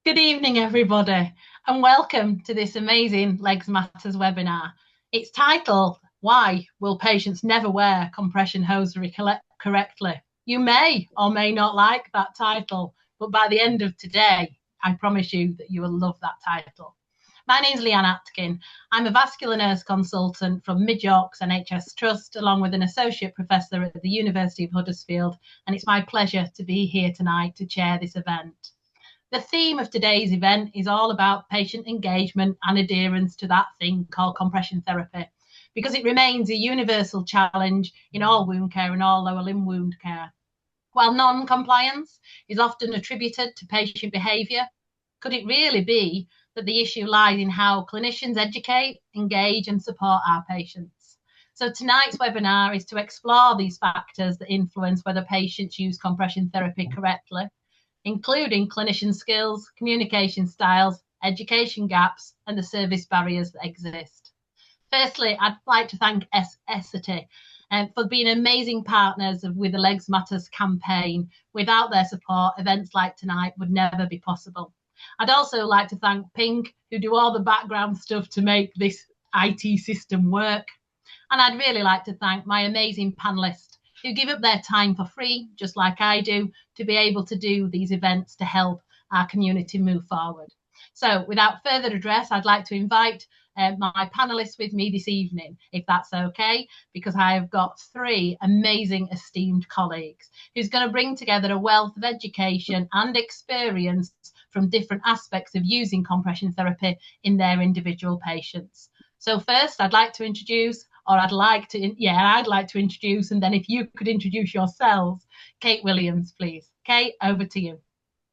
Good evening, everybody, and welcome to this amazing Legs Matters webinar. It's titled, Why Will Patients Never Wear Compression Hosiery Correctly? You may or may not like that title, but by the end of today, I promise you that you will love that title. My name's Leanne Atkin. I'm a vascular nurse consultant from Mid York's NHS Trust, along with an associate professor at the University of Huddersfield, and it's my pleasure to be here tonight to chair this event. The theme of today's event is all about patient engagement and adherence to that thing called compression therapy, because it remains a universal challenge in all wound care and all lower limb wound care. While non-compliance is often attributed to patient behaviour, could it really be that the issue lies in how clinicians educate, engage and support our patients? So tonight's webinar is to explore these factors that influence whether patients use compression therapy correctly, including clinician skills, communication styles, education gaps, and the service barriers that exist. Firstly, I'd like to thank Essity for being amazing partners with the Legs Matters campaign. Without their support, events like tonight would never be possible. I'd also like to thank Pink, who do all the background stuff to make this IT system work. And I'd really like to thank my amazing panelists who give up their time for free, just like I do, to be able to do these events to help our community move forward. So without further address, I'd like to invite my panelists with me this evening, if that's okay, because I have got three amazing esteemed colleagues who's going to bring together a wealth of education and experience from different aspects of using compression therapy in their individual patients. So first, I'd like to introduce, I'd like to introduce, and then if you could introduce yourselves, Kate Williams, please. Kate, over to you.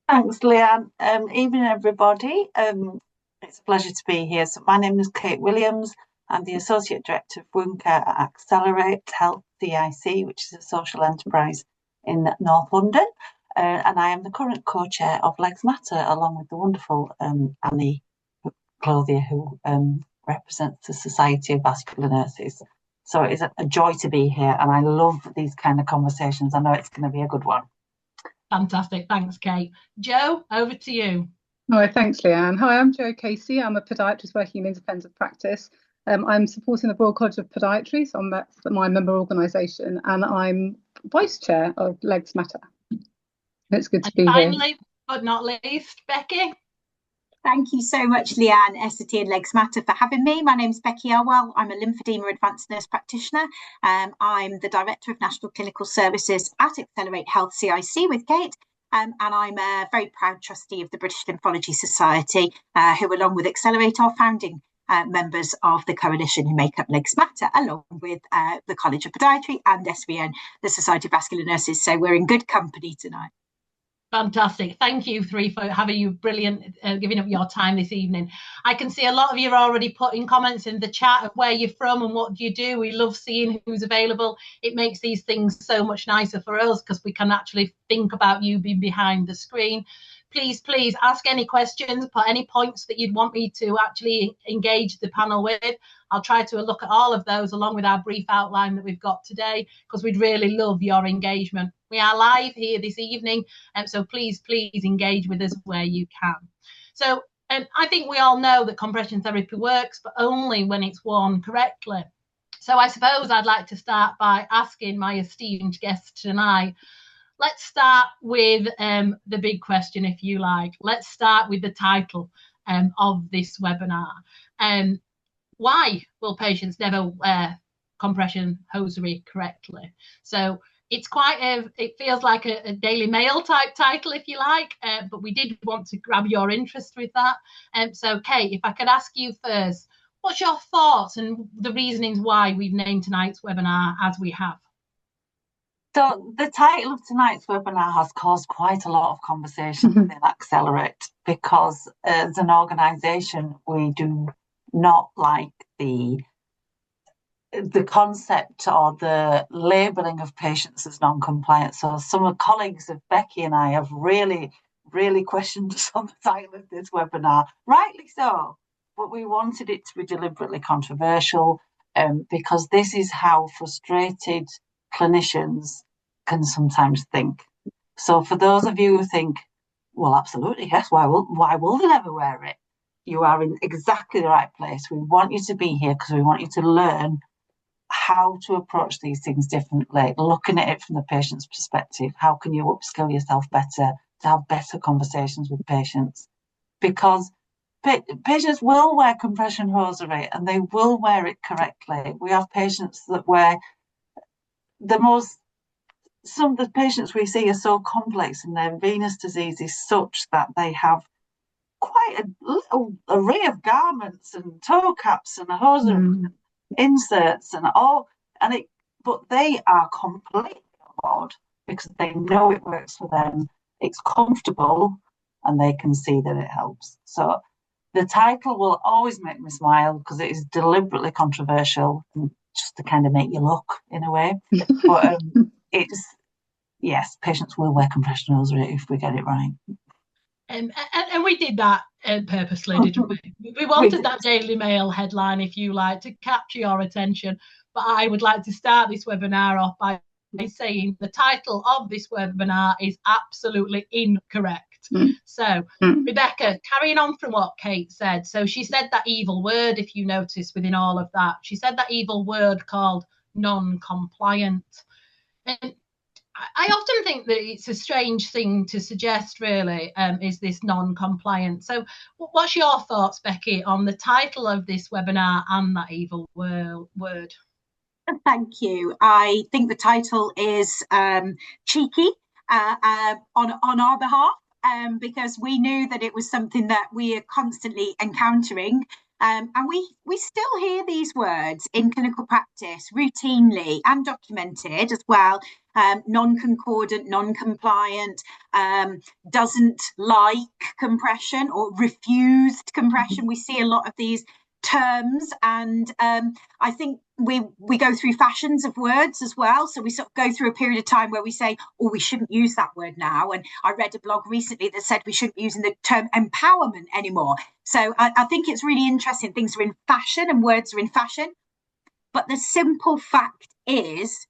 Thanks, Leanne. Evening, everybody. It's a pleasure to be here. So my name is Kate Williams. I'm the Associate Director of Wound Care at Accelerate Health CIC, which is a social enterprise in North London. And I am the current co-chair of Legs Matter, along with the wonderful Annie Clothier, who represents the Society of Vascular Nurses. So it is a joy to be here, and I love these kind of conversations. I know it's going to be a good one. Fantastic. Thanks, Kate. Jo, over to you. Hi, thanks, Leanne. Hi, I'm Jo Casey. I'm a podiatrist working in independent practice. I'm supporting the Royal College of Podiatry, so I'm my member organisation, and I'm vice chair of Legs Matter. It's good to be here. Finally, but not least, Becky. Thank you so much, Leanne, Essity and Legs Matter for having me. My name is Becky Elwell. I'm a lymphedema advanced nurse practitioner. I'm the Director of National Clinical Services at Accelerate Health CIC with Kate. And I'm a very proud trustee of the British Lymphology Society, who, along with Accelerate, are founding members of the coalition who make up Legs Matter, along with the College of Podiatry and SVN, the Society of Vascular Nurses. So we're in good company tonight. Fantastic. Thank you three for having you brilliant, giving up your time this evening. I can see a lot of you are already putting comments in the chat of where you're from and what do you do. We love seeing who's available. It makes these things so much nicer for us because we can actually think about you being behind the screen. Please ask any questions, put any points that you'd want me to actually engage the panel with. I'll try to look at all of those along with our brief outline that we've got today, because we'd really love your engagement. We are live here this evening, so please engage with us where you can. So I think we all know that compression therapy works, but only when it's worn correctly. So I suppose I'd like to start by asking my esteemed guests tonight. Let's start with the big question, if you like. Let's start with the title of this webinar. Why will patients never wear compression hosiery correctly? So it's it feels like a Daily Mail type title, if you like, but we did want to grab your interest with that. So Kate, if I could ask you first, what's your thoughts and the reasonings why we've named tonight's webinar as we have? So the title of tonight's webinar has caused quite a lot of conversation within Accelerate, because as an organisation, we do not like the concept or the labelling of patients as non-compliant. So some colleagues of Becky and I have really questioned us on the title of this webinar, rightly so, but we wanted it to be deliberately controversial because this is how frustrated clinicians can sometimes think. So for those of you who think Well, absolutely, yes. Why will they never wear it? You are in exactly the right place. We want you to be here because we want you to learn how to approach these things differently, looking at it from the patient's perspective. How can you upskill yourself better to have better conversations with patients? Because patients will wear compression hosiery and they will wear it correctly. We have patients that wear some of the patients we see are so complex and their venous disease is such that they have quite a little array of garments and toe caps and hosiery inserts and all, but they are completely on board because they know it works for them, it's comfortable, and they can see that it helps. So the title will always make me smile because it is deliberately controversial and just to kind of make you look in a way. But yes, patients will wear compression hosiery if we get it right. And we did that purposely, didn't we? We wanted that Daily Mail headline, if you like, to capture your attention. But I would like to start this webinar off by saying the title of this webinar is absolutely incorrect. So, Rebecca, carrying on from what Kate said. So she said that evil word, if you notice within all of that. She said that evil word called non-compliant. And I often think that it's a strange thing to suggest, really, is this non-compliant. So what's your thoughts, Becky, on the title of this webinar and that evil word? Thank you. I think the title is cheeky on our behalf, because we knew that it was something that we are constantly encountering. And we still hear these words in clinical practice routinely and documented as well. Non-concordant, non-compliant, doesn't like compression or refused compression. We see a lot of these terms, and I think we go through fashions of words as well. So we sort of go through a period of time where we say, oh, we shouldn't use that word now. And I read a blog recently that said we shouldn't be using the term empowerment anymore. So I think it's really interesting. Things are in fashion and words are in fashion. But the simple fact is,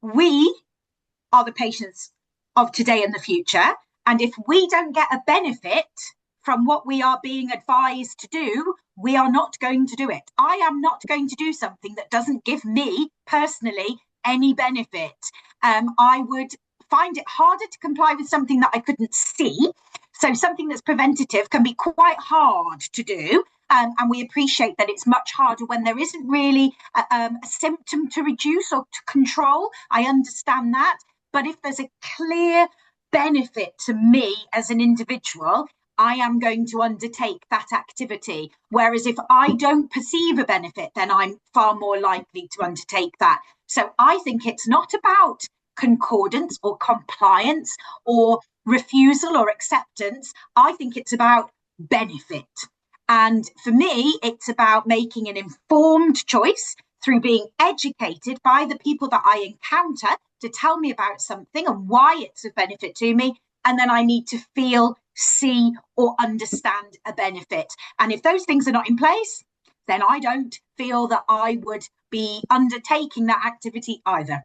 we are the patients of today and the future. And if we don't get a benefit from what we are being advised to do, we are not going to do it. I am not going to do something that doesn't give me personally any benefit. I would find it harder to comply with something that I couldn't see. So something that's preventative can be quite hard to do. And we appreciate that it's much harder when there isn't really a symptom to reduce or to control. I understand that. But if there's a clear benefit to me as an individual, I am going to undertake that activity. Whereas if I don't perceive a benefit, then I'm far more likely to undertake that. So I think it's not about concordance or compliance or refusal or acceptance. I think it's about benefit. And for me, it's about making an informed choice through being educated by the people that I encounter to tell me about something and why it's of benefit to me. And then I need to feel, see, or understand a benefit. And if those things are not in place, then I don't feel that I would be undertaking that activity either.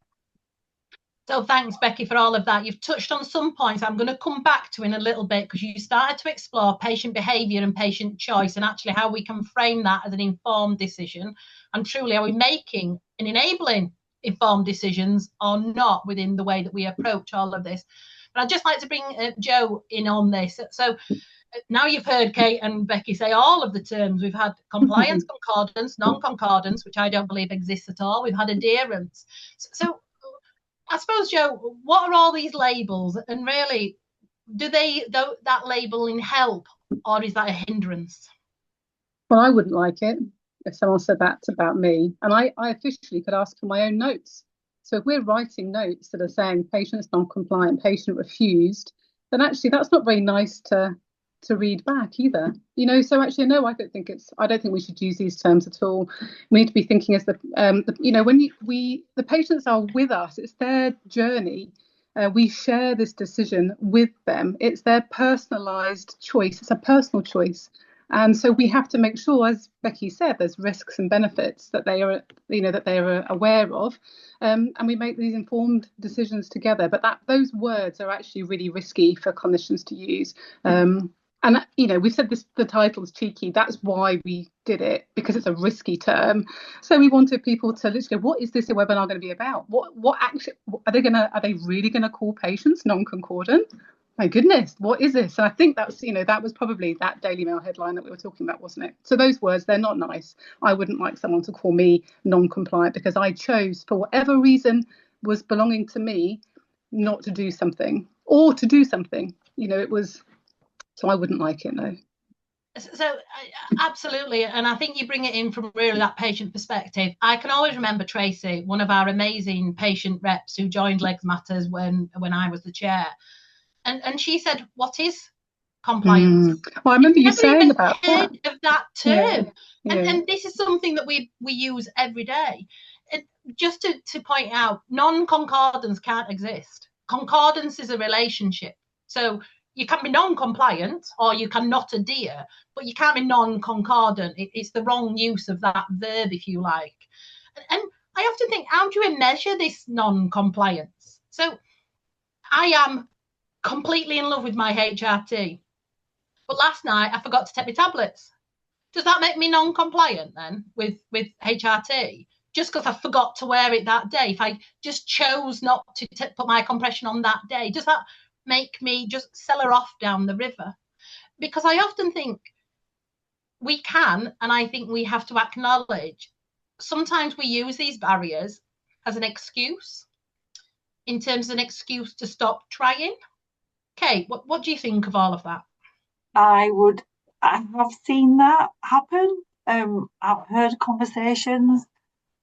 So thanks, Becky, for all of that. You've touched on some points I'm going to come back to in a little bit, because you started to explore patient behaviour and patient choice and actually how we can frame that as an informed decision. And truly, are we making and enabling informed decisions or not within the way that we approach all of this? But I'd just like to bring Jo in on this. So now you've heard Kate and Becky say all of the terms. We've had compliance, concordance, non-concordance, which I don't believe exists at all. We've had adherence. So I suppose, Jo, what are all these labels, and really, do that labeling help, or is that a hindrance? Well, I wouldn't like it if someone said that about me, and I officially could ask for my own notes. So if we're writing notes that are saying patient's non-compliant, patient refused, then actually that's not very nice to read back either. So actually, no, I don't think we should use these terms at all. We need to be thinking as when the patients are with us, it's their journey. We share this decision with them. It's their personalized choice. It's a personal choice. And so we have to make sure, as Becky said, there's risks and benefits that they are, that they are aware of, and we make these informed decisions together. But those words are actually really risky for clinicians to use. And we've said this, the title's cheeky. That's why we did it, because it's a risky term. So we wanted people to literally, what is this webinar going to be about? What actually are they really going to call patients non-concordant? My goodness, what is this? And I think that's, that was probably that Daily Mail headline that we were talking about, wasn't it? So those words, they're not nice. I wouldn't like someone to call me non-compliant because I chose, for whatever reason was belonging to me, not to do something or to do something. It was. So I wouldn't like it, no. So absolutely, and I think you bring it in from really that patient perspective. I can always remember Tracy, one of our amazing patient reps who joined Legs Matters when I was the chair, and she said, "What is compliance?" Well, I remember you saying about that. Of that term, yeah. And this is something that we use every day. Just to point out, non-concordance can't exist. Concordance is a relationship. So you can be non-compliant or you cannot adhere, but you can't be non-concordant. It's the wrong use of that verb, if you like. And I often think, how do we measure this non-compliance? So I am completely in love with my HRT, but last night I forgot to take my tablets. Does that make me non-compliant then with HRT? Just because I forgot to wear it that day, if I just chose not to put my compression on that day, does that make me just sell her off down the river? Because I often think we can, and I think we have to acknowledge, sometimes we use these barriers as an excuse, in terms of an excuse to stop trying. Kate, what do you think of all of that? I have seen that happen. I've heard conversations,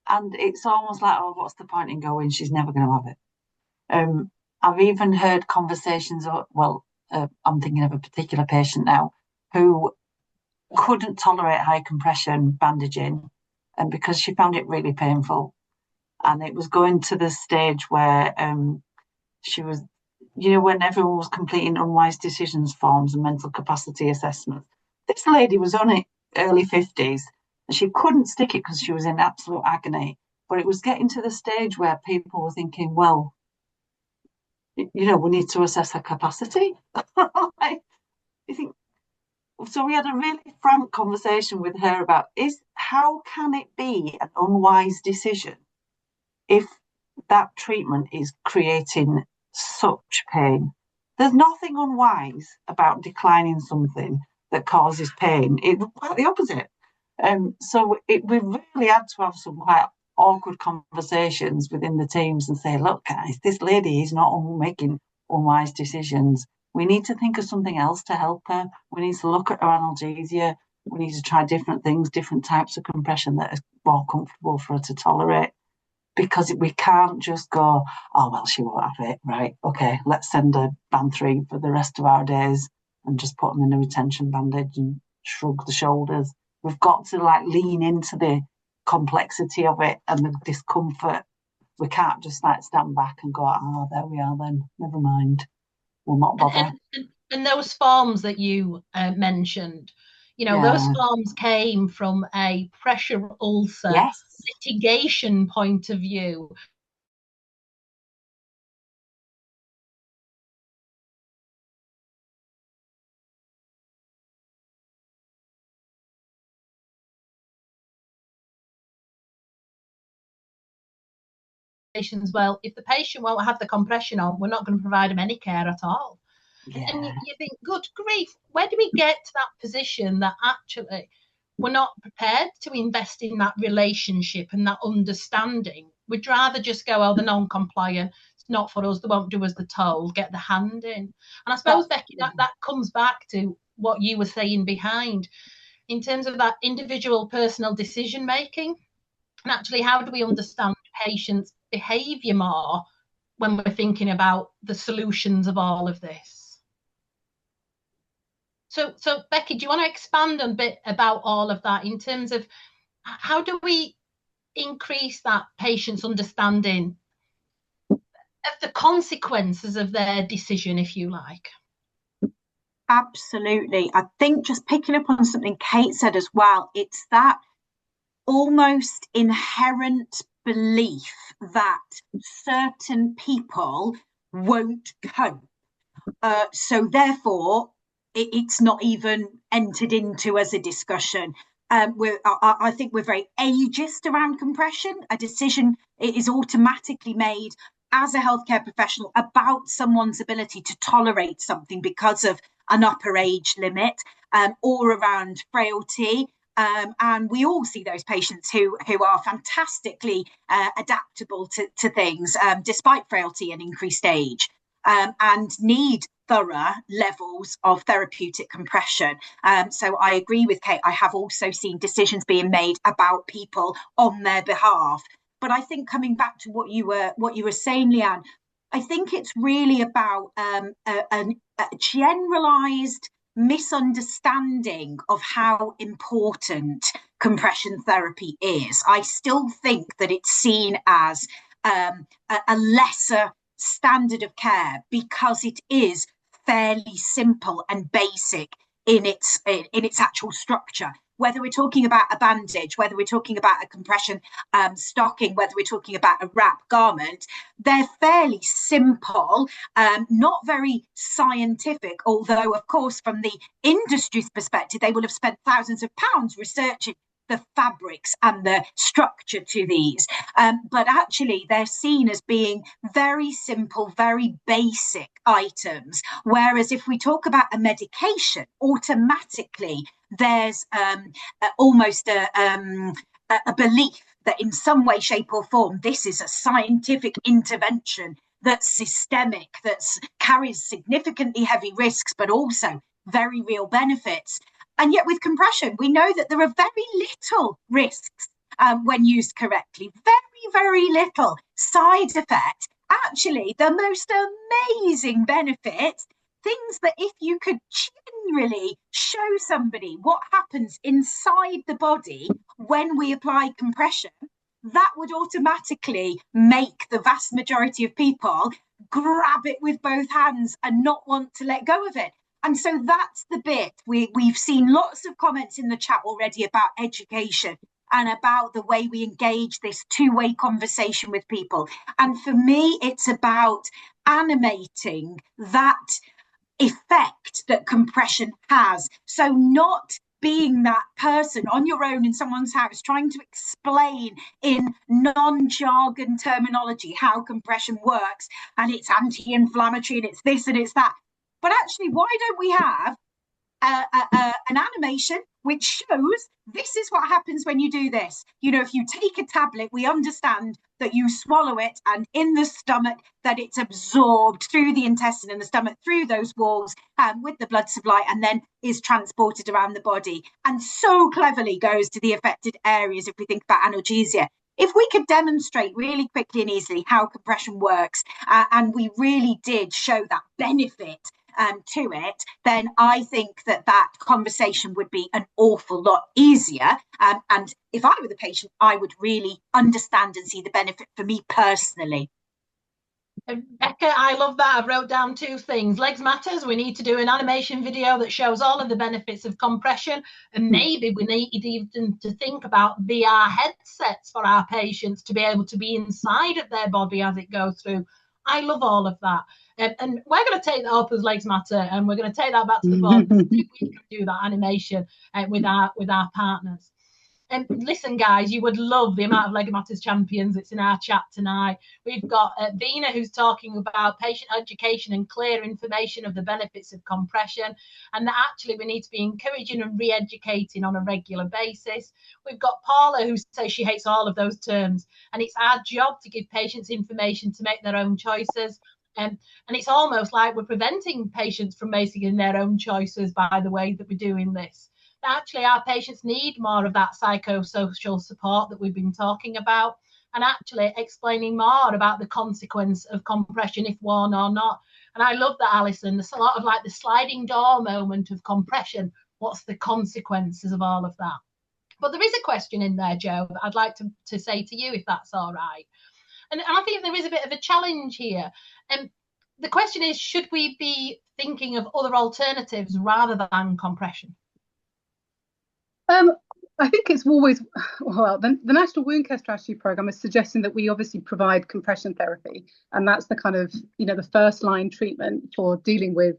and it's almost like, oh, what's the point in going? She's never going to have it. I've even heard conversations, I'm thinking of a particular patient now who couldn't tolerate high compression bandaging, and because she found it really painful, and it was going to the stage where she was, when everyone was completing unwise decisions forms and mental capacity assessments. This lady was only early 50s, and she couldn't stick it because she was in absolute agony. But it was getting to the stage where people were thinking, well, we need to assess her capacity. You think, so we had a really frank conversation with her about how can it be an unwise decision if that treatment is creating such pain? There's nothing unwise about declining something that causes pain. It's quite the opposite. So we really had to have some quite awkward conversations within the teams and say, look, guys, this lady is not making unwise decisions. We need to think of something else to help her. We need to look at her analgesia. We need to try different things, different types of compression that are more comfortable for her to tolerate. Because we can't just go, oh, well, she won't have it. Right, okay, let's send her band 3 for the rest of our days and just put them in a retention bandage and shrug the shoulders. We've got to lean into the complexity of it and the discomfort. We can't just stand back and go, oh, there we are then, never mind, we'll not bother. And those forms that you mentioned, those forms came from a pressure ulcer litigation point of view. Well, if the patient won't have the compression on, we're not going to provide them any care at all. Yeah. And you think, good grief, where do we get to that position that actually we're not prepared to invest in that relationship and that understanding? We'd rather just go, oh, they're non-compliant, it's not for us, they won't do as they're told, get the hand in. And I suppose, Becky, that comes back to what you were saying behind, in terms of that individual personal decision making. And actually, how do we understand patients' behaviour more when we're thinking about the solutions of all of this? So Becky, do you want to expand a bit about all of that in terms of how do we increase that patient's understanding of the consequences of their decision, if you like? Absolutely. I think just picking up on something Kate said as well, it's that almost inherent belief that certain people won't cope. So therefore, it's not even entered into as a discussion. I think we're very ageist around compression. A decision is automatically made as a healthcare professional about someone's ability to tolerate something because of an upper age limit, or around frailty. And we all see those patients who are fantastically adaptable to things despite frailty and increased age, and need thorough levels of therapeutic compression. So I agree with Kate. I have also seen decisions being made about people on their behalf. But I think coming back to what you were saying, Leanne, I think it's really about a generalized misunderstanding of how important compression therapy is. I still think that it's seen as a lesser standard of care because it is fairly simple and basic in its actual structure. Whether we're talking about a bandage, whether we're talking about a compression stocking, whether we're talking about a wrap garment, they're fairly simple, not very scientific, although, of course, from the industry's perspective, they will have spent thousands of pounds researching the fabrics and the structure to these. But actually, they're seen as being very simple, very basic items. Whereas if we talk about a medication, automatically, there's almost a belief that in some way, shape or form, this is a scientific intervention that's systemic, that carries significantly heavy risks, but also very real benefits. And yet with compression, we know that there are very little risks when used correctly, very, very little side effects. Actually, the most amazing benefits, things that if you could generally show somebody what happens inside the body when we apply compression, that would automatically make the vast majority of people grab it with both hands and not want to let go of it. And so that's the bit. We've seen lots of comments in the chat already about education and about the way we engage this two-way conversation with people. And for me, it's about animating that effect that compression has. So not being that person on your own in someone's house trying to explain in non-jargon terminology how compression works, and it's anti-inflammatory and it's this and it's that. But actually, why don't we have an animation which shows this is what happens when you do this? You know, if you take a tablet, we understand that you swallow it and in the stomach that it's absorbed through the intestine and the stomach, through those walls with the blood supply, and then is transported around the body and so cleverly goes to the affected areas if we think about analgesia. If we could demonstrate really quickly and easily how compression works, and we really did show that benefit to it, then I think that conversation would be an awful lot easier. And if I were the patient, I would really understand and see the benefit for me personally. Becca, I love that. I wrote down two things. Legs Matters, we need to do an animation video that shows all of the benefits of compression, and maybe we need even to think about VR headsets for our patients to be able to be inside of their body as it goes through. I love all of that. And we're going to take that up as Legs Matter, and we're going to take that back to the board and see if we can do that animation with our partners. And listen, guys, you would love the amount of Leg Matters champions that's in our chat tonight. We've got Vina, who's talking about patient education and clear information of the benefits of compression, and that actually we need to be encouraging and re-educating on a regular basis. We've got Paula, who says she hates all of those terms, and it's our job to give patients information to make their own choices. And it's almost like we're preventing patients from making their own choices by the way that we're doing this. Actually, our patients need more of that psychosocial support that we've been talking about, and actually explaining more about the consequence of compression if worn or not. And I love that, Alison. There's a lot of like the sliding door moment of compression. What's the consequences of all of that? But there is a question in there, Joe, that I'd like to say to you, if that's all right. And I think there is a bit of a challenge here. the question is, should we be thinking of other alternatives rather than compression? I think it's always, well, the National Wound Care Strategy Programme is suggesting that we obviously provide compression therapy, and that's the kind of, the first line treatment for dealing with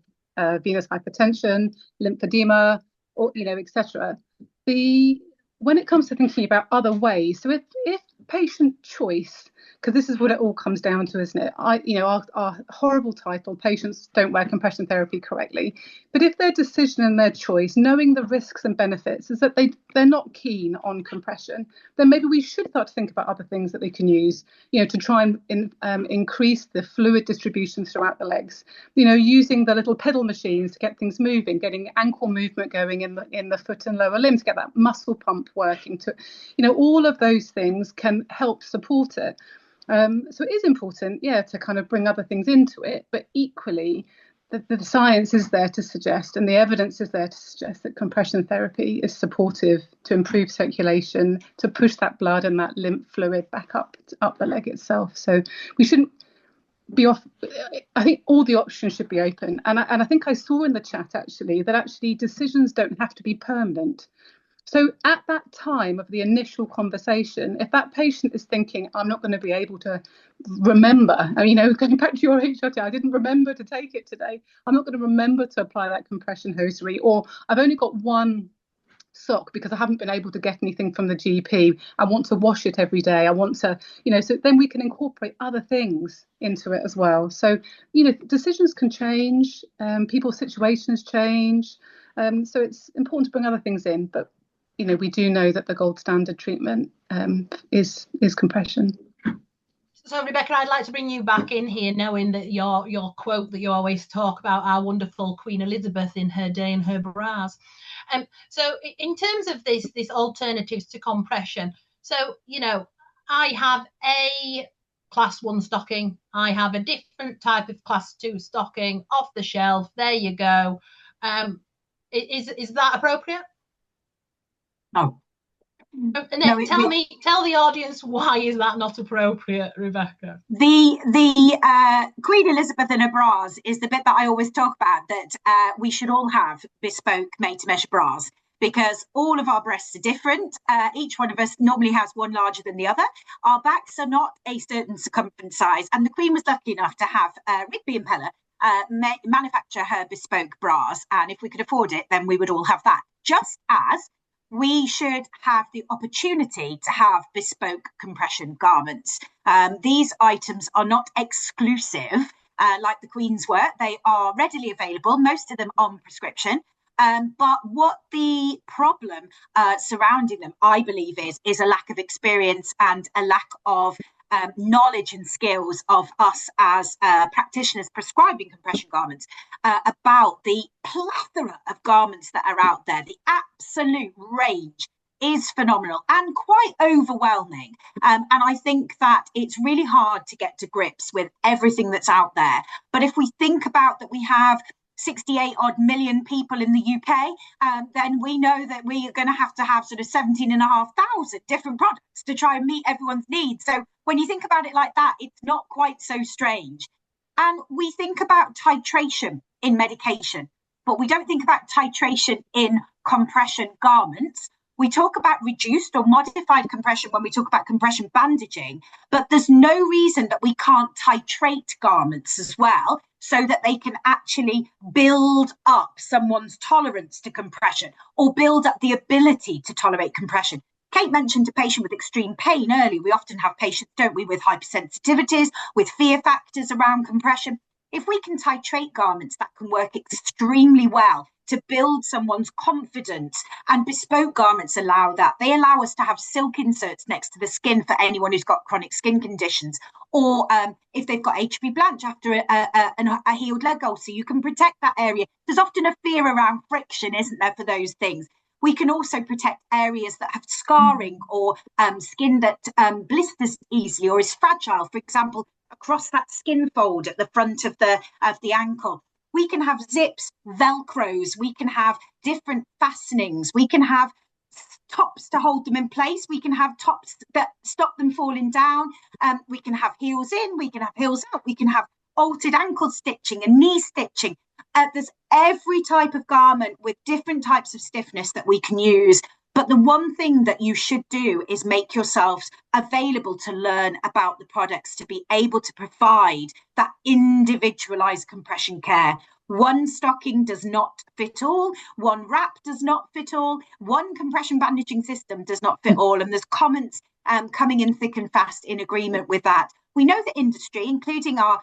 venous hypertension, lymphedema, or, etc. When it comes to thinking about other ways, so if patient choice, because this is what it all comes down to, isn't it? Our horrible title, patients don't wear compression therapy correctly. But if their decision and their choice, knowing the risks and benefits, is that they're not keen on compression, then maybe we should start to think about other things that they can use, to try and increase the fluid distribution throughout the legs. Using the little pedal machines to get things moving, getting ankle movement going in the foot and lower limbs, get that muscle pump working. All of those things can help support it. So it is important, to kind of bring other things into it, but equally, the science is there to suggest, and the evidence is there to suggest, that compression therapy is supportive to improve circulation, to push that blood and that lymph fluid back up the leg itself. So we shouldn't be off. I think all the options should be open, and I think I saw in the chat that decisions don't have to be permanent. So at that time of the initial conversation, if that patient is thinking, I'm not going to be able to remember, going back to your HRT, I didn't remember to take it today. I'm not going to remember to apply that compression hosiery, or I've only got one sock because I haven't been able to get anything from the GP. I want to wash it every day. I want to, so then we can incorporate other things into it as well. So, decisions can change, people's situations change. So it's important to bring other things in, but we do know that the gold standard treatment is compression. So, Rebecca, I'd like to bring you back in here, knowing that your quote that you always talk about, our wonderful Queen Elizabeth in her day in her bras. So in terms of this alternatives to compression, so, I have a class 1 stocking, I have a different type of class 2 stocking off the shelf. There you go. Is that appropriate? No. Tell the audience, why is that not appropriate, Rebecca? The Queen Elizabeth in her bras is the bit that I always talk about, that we should all have bespoke made-to-measure bras, because all of our breasts are different. Each one of us normally has one larger than the other. Our backs are not a certain circumference size, and the Queen was lucky enough to have Rigby and Pella manufacture her bespoke bras, and if we could afford it, then we would all have that. Just as we should have the opportunity to have bespoke compression garments. These items are not exclusive like the Queen's were. They are readily available, most of them on prescription. But what the problem surrounding them, I believe, is a lack of experience and a lack of knowledge and skills of us as practitioners prescribing compression garments about the plethora of garments that are out there. The absolute range is phenomenal and quite overwhelming. And I think that it's really hard to get to grips with everything that's out there. But if we think about that, we have 68 odd million people in the UK, then we know that we are going to have sort of 17,500 different products to try and meet everyone's needs. So when you think about it like that, it's not quite so strange. And we think about titration in medication, but we don't think about titration in compression garments. We talk about reduced or modified compression when we talk about compression bandaging, but there's no reason that we can't titrate garments as well, so that they can actually build up someone's tolerance to compression or build up the ability to tolerate compression. Kate mentioned a patient with extreme pain earlier. We often have patients, don't we, with hypersensitivities, with fear factors around compression. If we can titrate garments, that can work extremely well to build someone's confidence, and bespoke garments allow that. They allow us to have silk inserts next to the skin for anyone who's got chronic skin conditions, or if they've got HB blanch after a healed leg ulcer, you can protect that area. There's often a fear around friction, isn't there, for those things. We can also protect areas that have scarring or skin that blisters easily or is fragile, for example, across that skin fold at the front of the ankle. We can have zips, velcros, we can have different fastenings, we can have tops to hold them in place, we can have tops that stop them falling down, we can have heels in, we can have heels out, we can have altered ankle stitching and knee stitching. There's every type of garment with different types of stiffness that we can use. But the one thing that you should do is make yourselves available to learn about the products, to be able to provide that individualized compression care. One stocking does not fit all, one wrap does not fit all, one compression bandaging system does not fit all. And there's comments coming in thick and fast in agreement with that. We know the industry, including our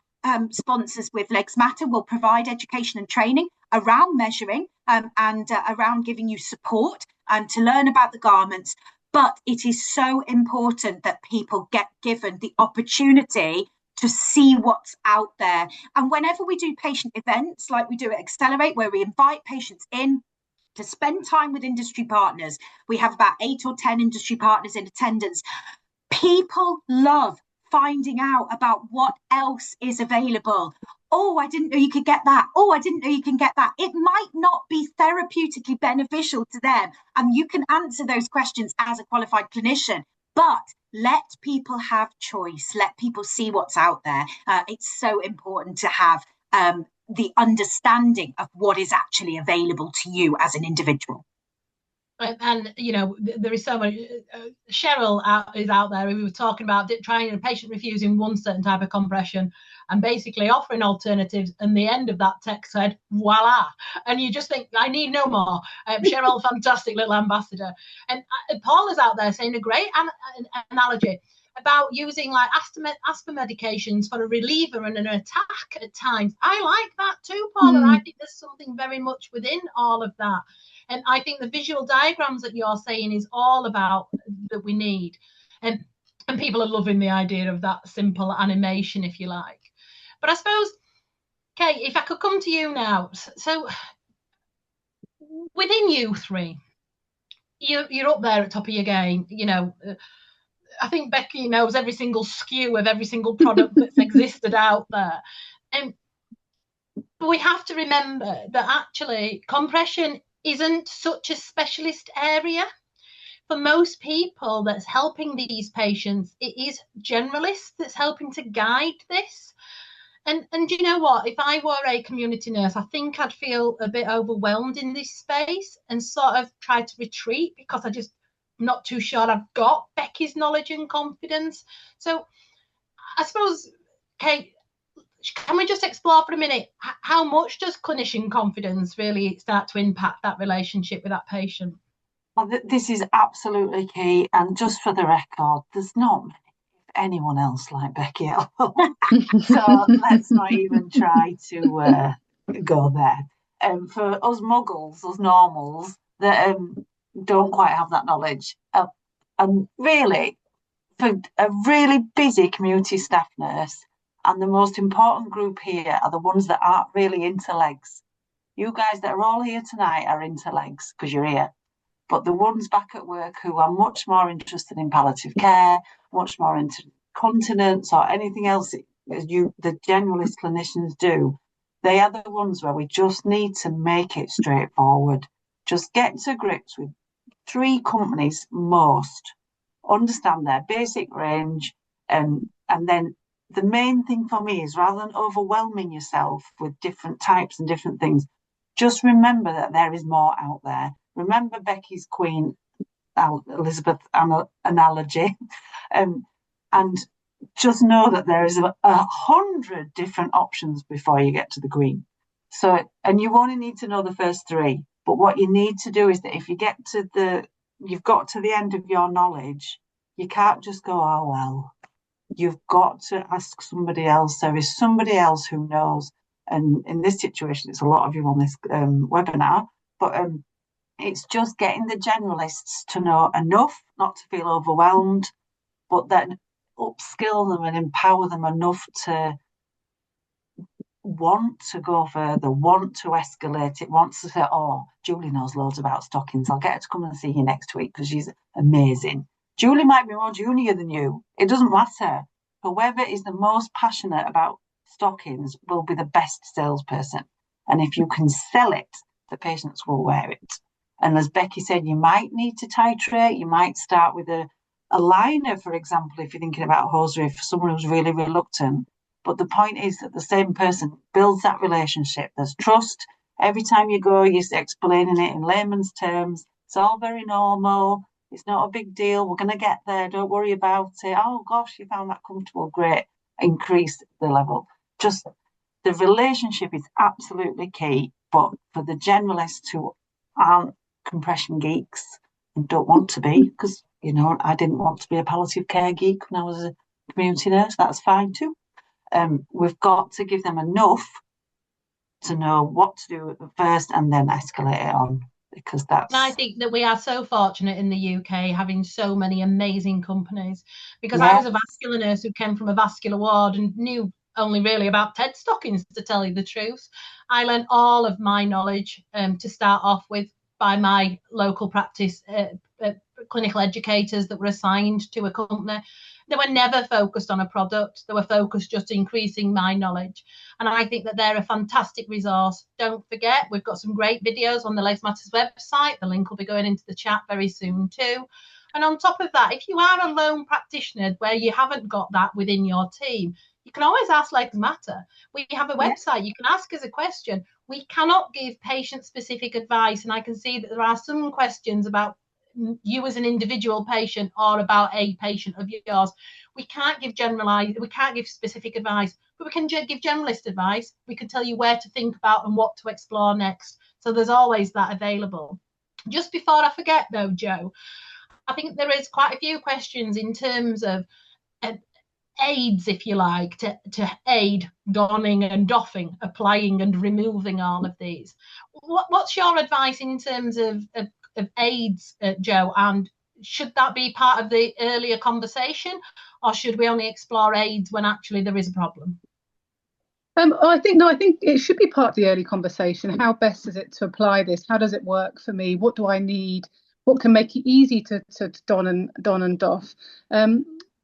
sponsors with Legs Matter, will provide education and training around measuring and around giving you support to learn about the garments. But it is so important that people get given the opportunity to see what's out there. And whenever we do patient events like we do at Accelerate, where we invite patients in to spend time with industry partners, we have about 8 or 10 industry partners in attendance. People love finding out about what else is available. Oh, I didn't know you could get that. Oh, I didn't know you can get that. It might not be therapeutically beneficial to them, and you can answer those questions as a qualified clinician, but let people have choice. Let people see what's out there. It's so important to have the understanding of what is actually available to you as an individual. And you know, there is so much. Cheryl is out there. We were talking about trying a patient refusing one certain type of compression and basically offering alternatives. And the end of that text said, voila. And you just think, I need no more. Cheryl, fantastic little ambassador. And Paul is out there saying a great analogy about using like asthma medications for a reliever and an attack at times. I like that too, Paul. And I think there's something very much within all of that. And I think the visual diagrams that you're saying is all about that we need. And people are loving the idea of that simple animation, if you like. But I suppose, Kate, if I could come to you now. So within you three, you're up there at top of your game. You know, I think Becky knows every single SKU of every single product that's existed out there. But we have to remember that actually compression isn't such a specialist area. For most people that's helping these patients, it is generalists that's helping to guide this. And you know what, if I were a community nurse, I think I'd feel a bit overwhelmed in this space and sort of try to retreat because I'm not too sure I've got Becky's knowledge and confidence. So I suppose, Kate, can we just explore for a minute, how much does clinician confidence really start to impact that relationship with that patient? Well, this is absolutely key. And just for the record, there's not many, if anyone else like Becky at all. So let's not even try to go there. For us muggles, us normals, that don't quite have that knowledge. And really, for a really busy community staff nurse, and the most important group here are the ones that aren't really into legs. You guys that are all here tonight are into legs because you're here. But the ones back at work who are much more interested in palliative care, much more into continence or anything else the generalist clinicians do, they are the ones where we just need to make it straightforward. Just get to grips with 3 companies most, understand their basic range, and then the main thing for me is, rather than overwhelming yourself with different types and different things, just remember that there is more out there. Remember Becky's Queen Elizabeth analogy, and just know that there is 100 different options before you get to the Queen. So, and you only need to know the first 3. But what you need to do is that if you get to you've got to the end of your knowledge, you can't just go, oh, well. You've got to ask somebody else. There is somebody else who knows. And in this situation, it's a lot of you on this webinar, but it's just getting the generalists to know enough not to feel overwhelmed, but then upskill them and empower them enough to want to go further, want to escalate it, wants to say, oh, Julie knows loads about stockings. I'll get her to come and see you next week because she's amazing. Julie might be more junior than you. It doesn't matter. Whoever is the most passionate about stockings will be the best salesperson. And if you can sell it, the patients will wear it. And as Becky said, you might need to titrate. You might start with a liner, for example, if you're thinking about hosiery for someone who's really reluctant. But the point is that the same person builds that relationship. There's trust. Every time you go, you're explaining it in layman's terms. It's all very normal. It's not a big deal. We're going to get there. Don't worry about it. Oh, gosh, you found that comfortable. Great. Increase the level. Just the relationship is absolutely key. But for the generalists who aren't compression geeks and don't want to be, because, you know, I didn't want to be a palliative care geek when I was a community nurse. That's fine too. We've got to give them enough to know what to do first and then escalate it on, because that's... And I think that we are so fortunate in the UK having so many amazing companies, because Yeah. I was a vascular nurse who came from a vascular ward and knew only really about TED stockings, to tell you the truth. I learned all of my knowledge to start off with by my local practice clinical educators that were assigned to a company. They were never focused on a product. They were focused just increasing my knowledge. And I think that they're a fantastic resource. Don't forget, we've got some great videos on the Legs Matters website. The link will be going into the chat very soon too. And on top of that, if you are a lone practitioner where you haven't got that within your team, you can always ask Legs Matter. We have a website. You can ask us a question. We cannot give patient-specific advice. And I can see that there are some questions about you as an individual patient or about a patient of yours. We can't give specific advice, but we can give generalist advice. We can tell you where to think about and what to explore next. So there's always that available. Just before I forget though, Jo, I think there is quite a few questions in terms of aids, if you like, to aid donning and doffing, applying and removing all of these. What's your advice in terms of aids, Jo, and should that be part of the earlier conversation, or should we only explore aids when actually there is a problem? I think it should be part of the early conversation. How best is it to apply this? How does it work for me? What do I need? What can make it easy to don and doff?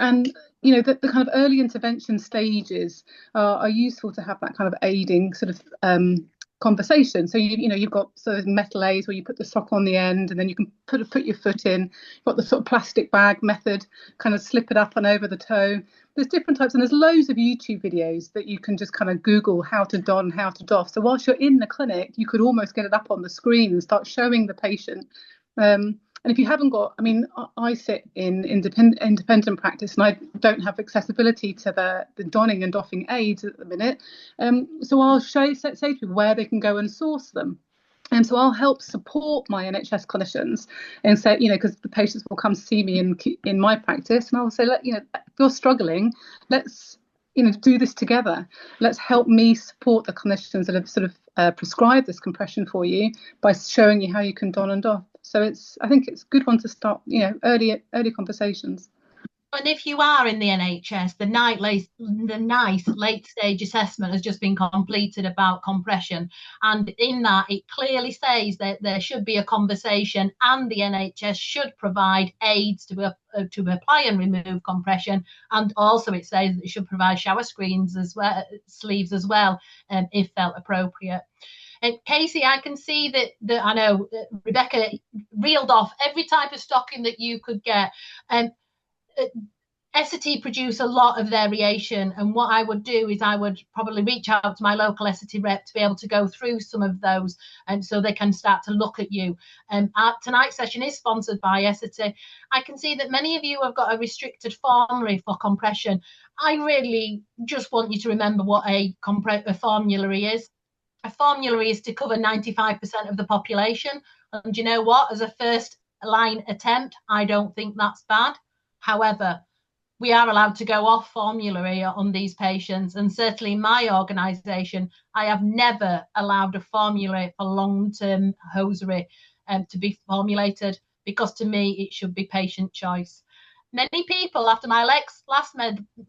And you know, the kind of early intervention stages are useful to have that kind of aiding sort of conversation. So you've got sort of metal aids where you put the sock on the end, and then you can put your foot in. You've got the sort of plastic bag method, kind of slip it up and over the toe. There's different types, and there's loads of YouTube videos that you can just kind of Google how to don, how to doff. So whilst you're in the clinic, you could almost get it up on the screen and start showing the patient. And if you haven't got, I mean, I sit in independent practice, and I don't have accessibility to the donning and doffing aids at the minute. So I'll say to people where they can go and source them. And so I'll help support my NHS clinicians and say, you know, because the patients will come see me in my practice, and I'll say, if you're struggling, let's, do this together. Let's help me support the clinicians that have sort of prescribed this compression for you by showing you how you can don and doff. So I think it's a good one to start, early conversations. And if you are in the NHS, the NICE late stage assessment has just been completed about compression. And in that, it clearly says that there should be a conversation, and the NHS should provide aids to apply and remove compression. And also it says that it should provide shower screens as well, sleeves as well, if felt appropriate. And Casey, I can see that I know Rebecca reeled off every type of stocking that you could get. Essity produce a lot of variation, and what I would do is I would probably reach out to my local Essity rep to be able to go through some of those, and so they can start to look at you. Tonight's session is sponsored by Essity. I can see that many of you have got a restricted formulary for compression. I really just want you to remember what a formulary is. A formulary is to cover 95% of the population, and you know what? As a first line attempt, I don't think that's bad. However, we are allowed to go off formulary on these patients, and certainly in my organisation, I have never allowed a formulary for long-term hosiery to be formulated, because to me it should be patient choice. Many people after my last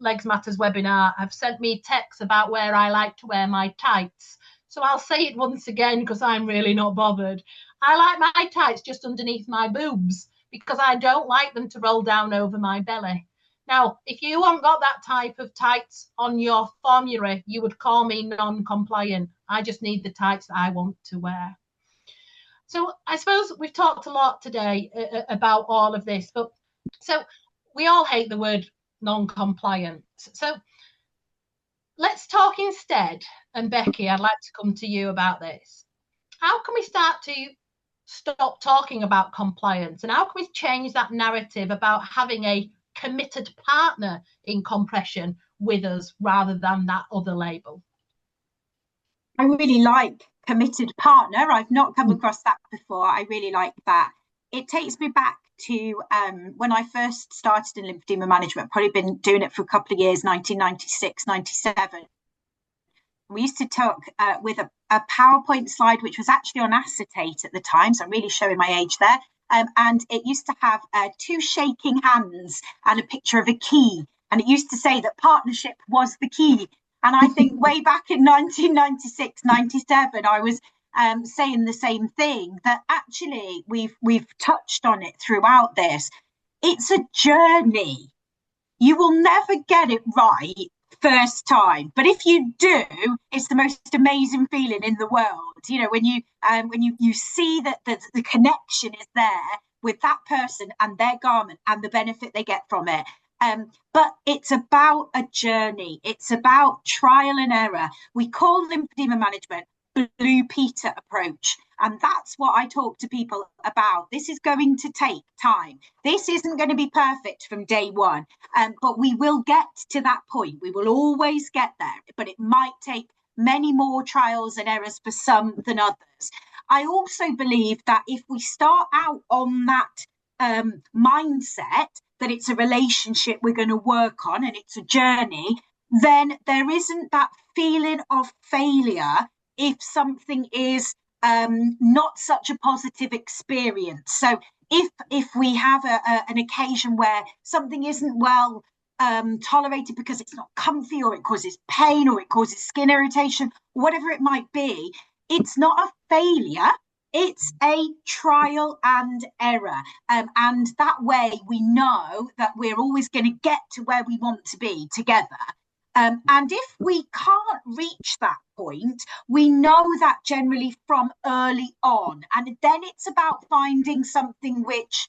Legs Matters webinar have sent me texts about where I like to wear my tights. So I'll say it once again because I'm really not bothered. I like my tights just underneath my boobs because I don't like them to roll down over my belly. Now, if you haven't got that type of tights on your formulary, you would call me non-compliant. I just need the tights that I want to wear. So I suppose we've talked a lot today about all of this, but so we all hate the word non-compliant. So let's talk instead, and Becky, I'd like to come to you about this. How can we start to stop talking about compliance, and how can we change that narrative about having a committed partner in compression with us rather than that other label? I really like committed partner. I've not come across that before. I really like that. It takes me back to when I first started in lymphedema management. Probably been doing it for a couple of years, 1996, 97. We used to talk with a PowerPoint slide, which was actually on acetate at the time. So I'm really showing my age there. And it used to have two shaking hands and a picture of a key. And it used to say that partnership was the key. And I think way back in 1996, 97, I was saying the same thing, that actually we've touched on it throughout this. It's a journey. You will never get it right first time, but if you do, it's the most amazing feeling in the world. You know, when you see that the connection is there with that person and their garment and the benefit they get from it. But it's about a journey. It's about trial and error. We call lymphedema management Blue Peter approach. And that's what I talk to people about. This is going to take time. This isn't going to be perfect from day one, but we will get to that point. We will always get there, but it might take many more trials and errors for some than others. I also believe that if we start out on that mindset, that it's a relationship we're going to work on and it's a journey, then there isn't that feeling of failure if something is not such a positive experience. So if we have an occasion where something isn't well tolerated because it's not comfy, or it causes pain, or it causes skin irritation, whatever it might be, it's not a failure. It's a trial and error. And that way we know that we're always going to get to where we want to be together. And if we can't reach that point, we know that generally from early on. And then it's about finding something which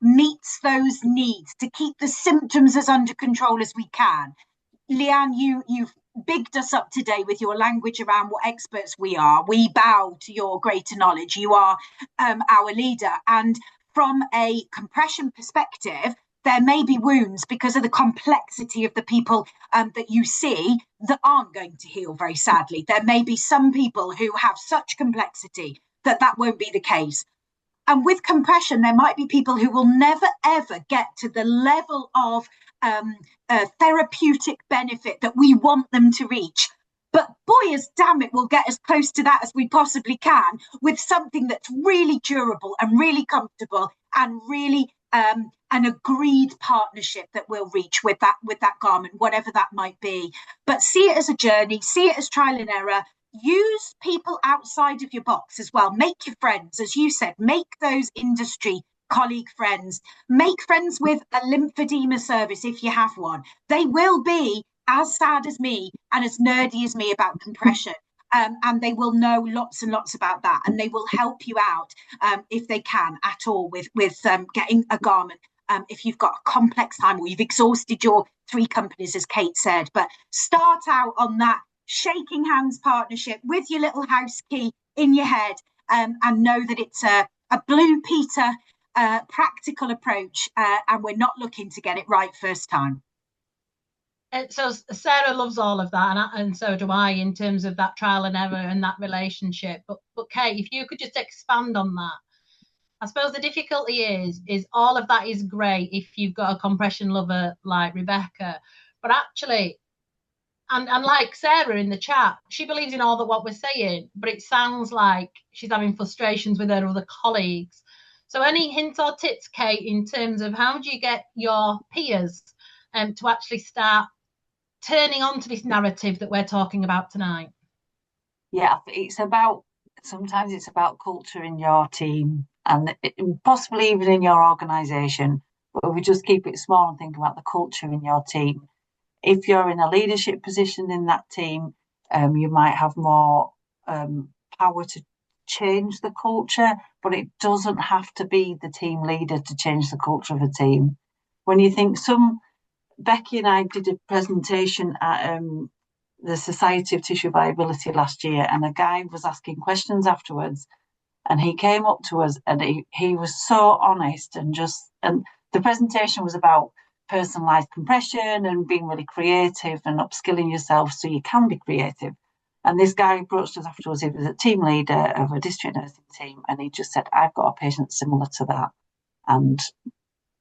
meets those needs to keep the symptoms as under control as we can. Leanne, you've bigged us up today with your language around what experts we are. We bow to your greater knowledge. You are our leader. And from a compression perspective, there may be wounds because of the complexity of the people that you see that aren't going to heal very sadly. There may be some people who have such complexity that won't be the case. And with compression, there might be people who will never, ever get to the level of therapeutic benefit that we want them to reach. But boy, as damn it, we'll get as close to that as we possibly can with something that's really durable and really comfortable and really an agreed partnership that we'll reach with that garment, whatever that might be. But see it as a journey, see it as trial and error. Use people outside of your box as well. Make your friends, as you said, make those industry colleague friends. Make friends with a lymphedema service if you have one. They will be as sad as me and as nerdy as me about compression. And they will know lots and lots about that, and they will help you out if they can at all with getting a garment if you've got a complex time or you've exhausted your 3 companies, as Kate said. But start out on that shaking hands partnership with your little house key in your head, and know that it's a Blue Peter practical approach, and we're not looking to get it right first time. So Sarah loves all of that, and so do I, in terms of that trial and error and that relationship. But Kate, if you could just expand on that. I suppose the difficulty is all of that is great if you've got a compression lover like Rebecca, but actually, and like Sarah in the chat, she believes in all what we're saying, but it sounds like she's having frustrations with her other colleagues. So any hints or tips, Kate, in terms of how do you get your peers to actually start turning on to this narrative that we're talking about tonight? Yeah, sometimes it's about culture in your team, and possibly even in your organisation, but we just keep it small and think about the culture in your team. If you're in a leadership position in that team, you might have more power to change the culture, but it doesn't have to be the team leader to change the culture of a team. When you think Becky and I did a presentation at the Society of Tissue Viability last year, and a guy was asking questions afterwards, and he came up to us, and he was so honest, and the presentation was about personalized compression and being really creative and upskilling yourself so you can be creative. And this guy approached us afterwards. He was a team leader of a district nursing team, and he just said, I've got a patient similar to that, and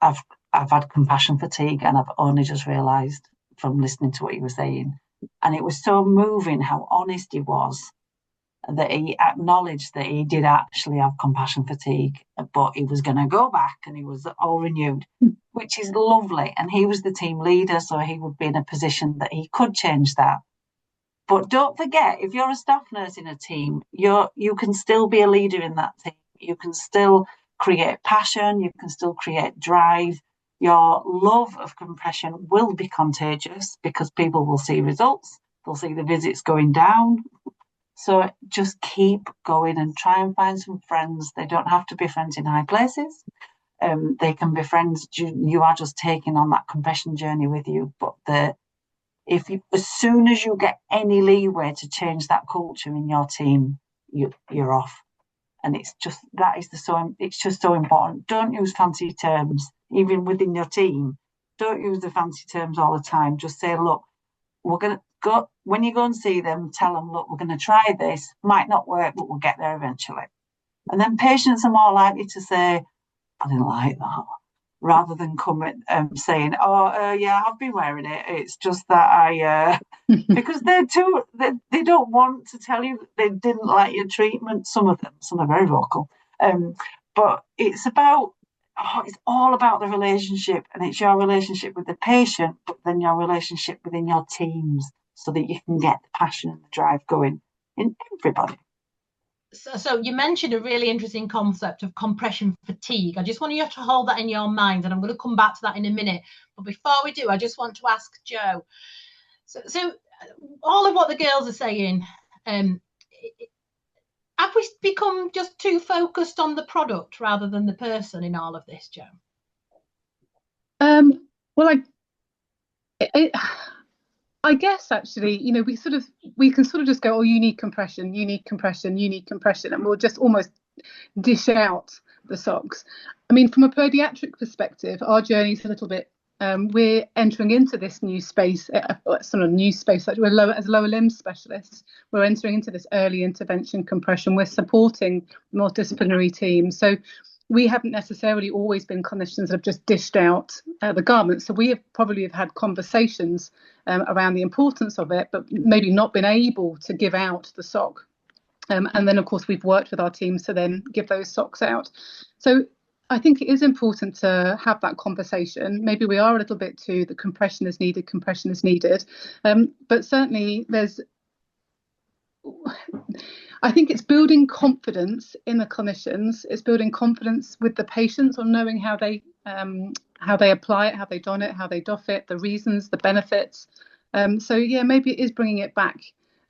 I've had compassion fatigue, and I've only just realised from listening to what he was saying. And it was so moving how honest he was, that he acknowledged that he did actually have compassion fatigue, but he was going to go back and he was all renewed, which is lovely. And he was the team leader, so he would be in a position that he could change that. But don't forget, if you're a staff nurse in a team, you can still be a leader in that team. You can still create passion, you can still create drive. Your love of compression will be contagious because people will see results, they'll see the visits going down. So just keep going and try and find some friends. They don't have to be friends in high places. They can be friends. You are just taking on that compression journey with you. But as soon as you get any leeway to change that culture in your team, you're off. And it's just so important. Don't use fancy terms, even within your team. Don't use the fancy terms all the time. Just say, look, we're going to go, when you go and see them, tell them, look, we're going to try this. Might not work, but we'll get there eventually. And then patients are more likely to say, I didn't like that, rather than saying, yeah, I've been wearing it. It's just that because they don't want to tell you they didn't like your treatment. Some are very vocal. But it's all about the relationship, and it's your relationship with the patient, but then your relationship within your teams, so that you can get the passion and the drive going in everybody. So you mentioned a really interesting concept of compression fatigue. I just want you to hold that in your mind, and I'm going to come back to that in a minute. But before we do, I just want to ask Jo. So all of what the girls are saying, have we become just too focused on the product rather than the person in all of this, Jo? Well, I guess actually, we can sort of just go, oh, you need compression, and we'll just almost dish out the socks. I mean, from a pediatric perspective, our journey is a little bit, we're entering into this new space, like we're as lower limb specialists. We're entering into this early intervention compression. We're supporting multidisciplinary teams. So we haven't necessarily always been clinicians that have just dished out the garments. So we have probably had conversations around the importance of it, but maybe not been able to give out the sock. And then, of course, we've worked with our teams to then give those socks out. So I think it is important to have that conversation. Maybe we are a little bit too, the compression is needed. But certainly I think it's building confidence in the clinicians. It's building confidence with the patients on knowing how they apply it, how they don it, how they doff it, the reasons, the benefits. So yeah, maybe it is bringing it back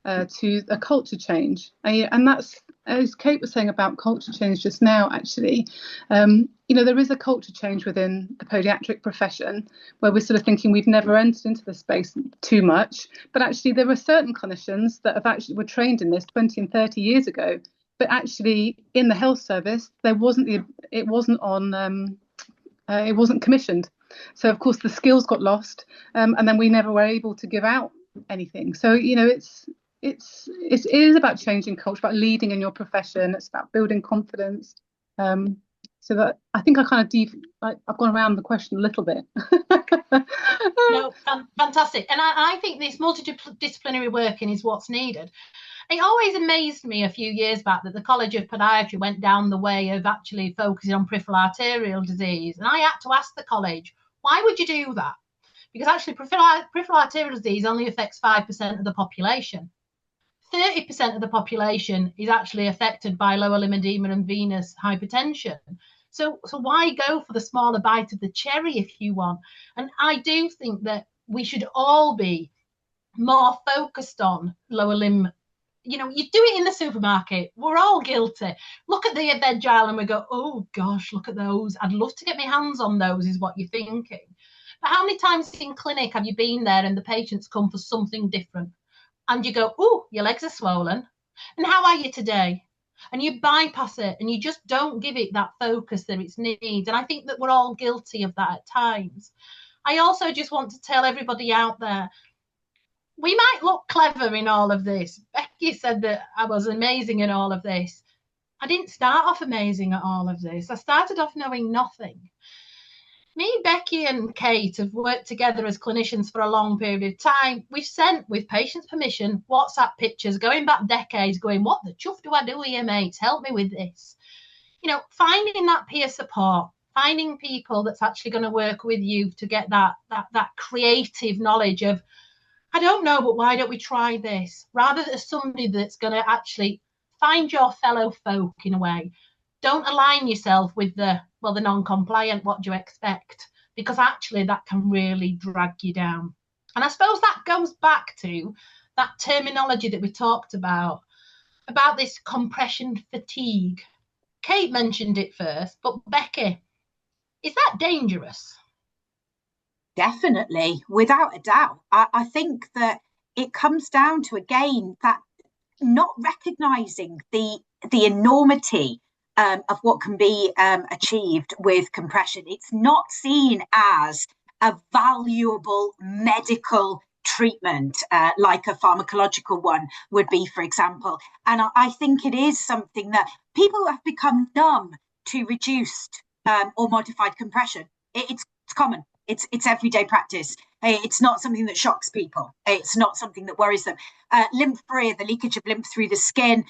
to a culture change. And that's, as Kate was saying about culture change just now, actually, there is a culture change within the pediatric profession where we're sort of thinking we've never entered into the space too much. But actually, there are certain clinicians that were trained in this 20 and 30 years ago. But actually, in the health service, it wasn't commissioned. So, of course, the skills got lost, and then we never were able to give out anything. So, it is about changing culture, about leading in your profession. It's about building confidence. So that I think I kind of I've gone around the question a little bit. No, fantastic. And I think this multidisciplinary working is what's needed. It always amazed me a few years back that the College of Podiatry went down the way of actually focusing on peripheral arterial disease. And I had to ask the college, why would you do that? Because actually peripheral arterial disease only affects 5% of the population. 30% of the population is actually affected by lower limb edema and venous hypertension. So why go for the smaller bite of the cherry if you want? And I do think that we should all be more focused on lower limb. You do it in the supermarket. We're all guilty. Look at the veg aisle and we go, oh gosh, look at those. I'd love to get my hands on those, is what you're thinking. But how many times in clinic have you been there and the patients come for something different? and you go, oh, your legs are swollen. And how are you today? And you bypass it and you just don't give it that focus that it needs. And I think that we're all guilty of that at times. I also just want to tell everybody out there, we might look clever in all of this. Becky said that I was amazing in all of this. I didn't start off amazing at all of this. I started off knowing nothing. Me, Becky and Kate have worked together as clinicians for a long period of time. We've sent, with patients' permission, WhatsApp pictures going back decades going, what the chuff do I do here, mates? Help me with this. You know, finding that peer support, finding people that's actually going to work with you to get that creative knowledge of, I don't know, but why don't we try this? Rather than somebody that's going to actually find your fellow folk in a way. Don't align yourself with the non-compliant, what do you expect? Because actually that can really drag you down. And I suppose that goes back to that terminology that we talked about this compression fatigue. Kate mentioned it first, but Becky, is that dangerous? Definitely, without a doubt. I think that it comes down to, again, that not recognising the enormity of what can be achieved with compression. It's not seen as a valuable medical treatment like a pharmacological one would be, for example. And I think it is something that people have become numb to reduced or modified compression. It's common. It's everyday practice. It's not something that shocks people. It's not something that worries them. Lymphorrhea, the leakage of lymph through the skin,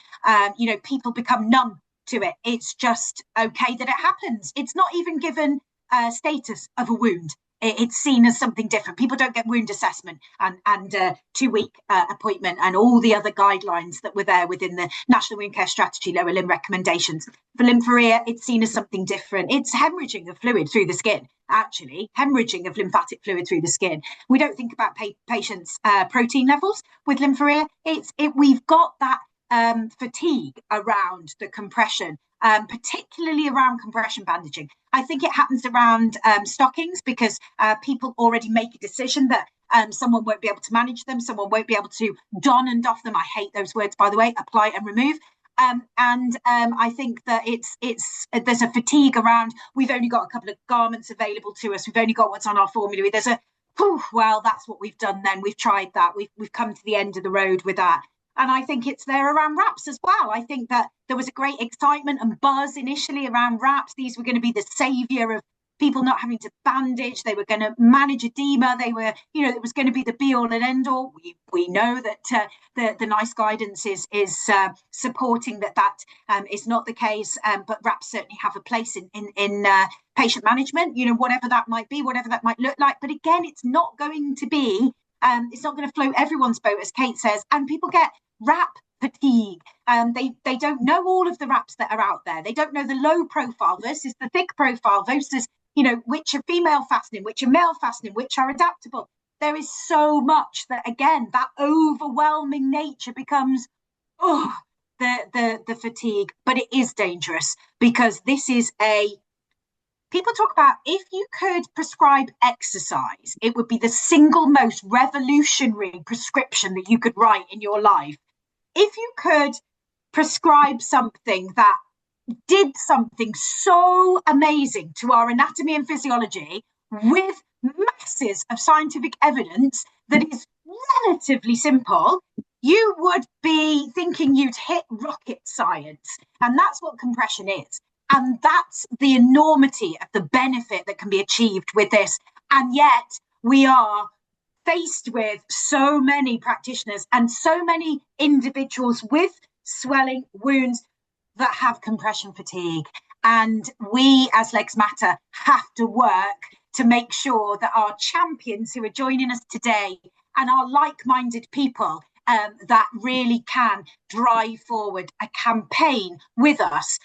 people become numb to it. It's just okay that it happens. It's not even given status of a wound. It's seen as something different. People don't get wound assessment and 2-week appointment and all the other guidelines that were there within the National Wound Care Strategy lower limb recommendations. For lymphorrhea, it's seen as something different. It's hemorrhaging of fluid through the skin, actually, hemorrhaging of lymphatic fluid through the skin. We don't think about patients' protein levels with lymphorrhea. We've got that fatigue around the compression, particularly around compression bandaging. I think it happens around stockings because people already make a decision that someone won't be able to manage them, someone won't be able to don and doff them. I hate those words, by the way, apply and remove. I think that there's a fatigue around, we've only got a couple of garments available to us, we've only got what's on our formulary. There's well, that's what we've done then, we've tried that, we've come to the end of the road with that. And I think it's there around wraps as well. I think that there was a great excitement and buzz initially around wraps. These were going to be the saviour of people not having to bandage. They were going to manage edema. They were, it was going to be the be all and end all. We know that the NICE guidance is supporting that is not the case. But wraps certainly have a place in patient management, whatever that might be, whatever that might look like. But again, it's not going to be, it's not going to float everyone's boat, as Kate says. And people get wrap fatigue. They don't know all of the wraps that are out there. They don't know the low profile versus the thick profile versus, which are female fastening, which are male fastening, which are adaptable. There is so much that, again, that overwhelming nature becomes, the fatigue. But it is dangerous because this is people talk about, if you could prescribe exercise, it would be the single most revolutionary prescription that you could write in your life. If you could prescribe something that did something so amazing to our anatomy and physiology with masses of scientific evidence that is relatively simple, you would be thinking you'd hit rocket science. And that's what compression is. And that's the enormity of the benefit that can be achieved with this. And yet we are faced with so many practitioners and so many individuals with swelling wounds that have compression fatigue. And we, as Legs Matter, have to work to make sure that our champions who are joining us today and our like-minded people that really can drive forward a campaign with us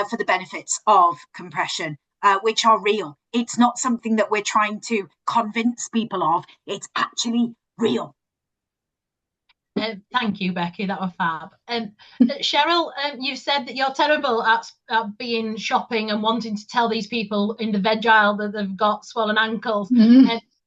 for the benefits of compression, which are real. It's not something that we're trying to convince people of. It's actually real. Thank you, Becky. That was fab. Cheryl, you've said that you're terrible at being shopping and wanting to tell these people in the veg aisle that they've got swollen ankles.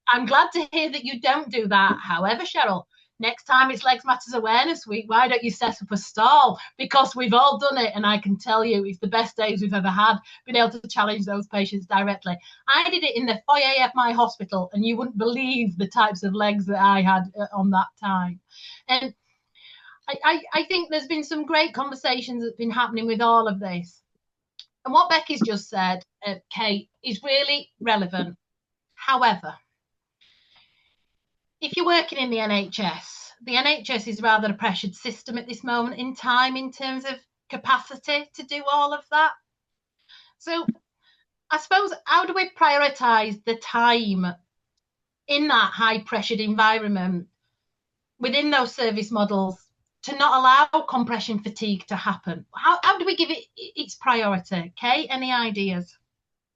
I'm glad to hear that you don't do that. However, Cheryl, Next time it's Legs Matters Awareness Week, why don't you set up a stall? Because we've all done it, and I can tell you it's the best days we've ever had, being able to challenge those patients directly. I did it in the foyer of my hospital, and you wouldn't believe the types of legs that I had on that time. And I think there's been some great conversations that's been happening with all of this. And what Becky's just said, Kate, is really relevant. However, if you're working in the NHS is rather a pressured system at this moment in time in terms of capacity to do all of that. So I suppose, how do we prioritise the time in that high pressured environment within those service models to not allow compression fatigue to happen? How do we give it its priority? Kate, any ideas?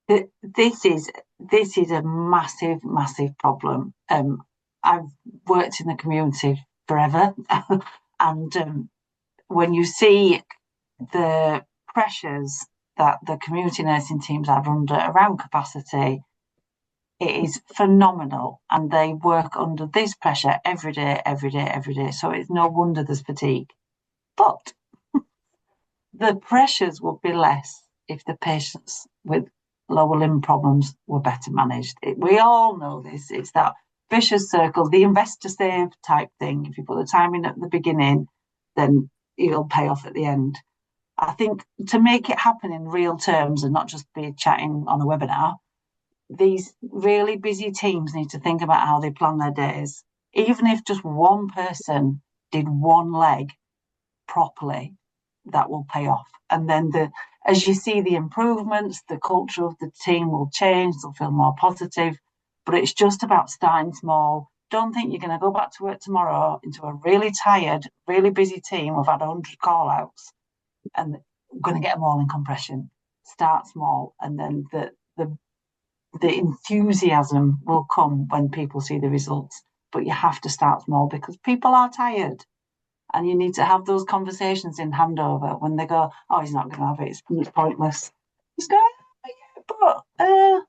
This is a massive problem. I've worked in the community forever, and when you see the pressures that the community nursing teams have under around capacity, it is phenomenal, and they work under this pressure every day. So it's no wonder there's fatigue. But the pressures would be less if the patients with lower limb problems were better managed. We all know this. It's that vicious circle, the invest to save type thing. If you put the time in at the beginning, then it'll pay off at the end. I think to make it happen in real terms and not just be chatting on a webinar, these really busy teams need to think about how they plan their days. Even if just one person did one leg properly, that will pay off. And then as you see the improvements, the culture of the team will change, they'll feel more positive. But it's just about starting small. Don't think you're going to go back to work tomorrow into a really tired, really busy team. We've had 100 call-outs and we're going to get them all in compression. Start small, and then the enthusiasm will come when people see the results. But you have to start small because people are tired. And you need to have those conversations in handover when they go, oh, he's not going to have it, it's pointless. Just go, oh, yeah, but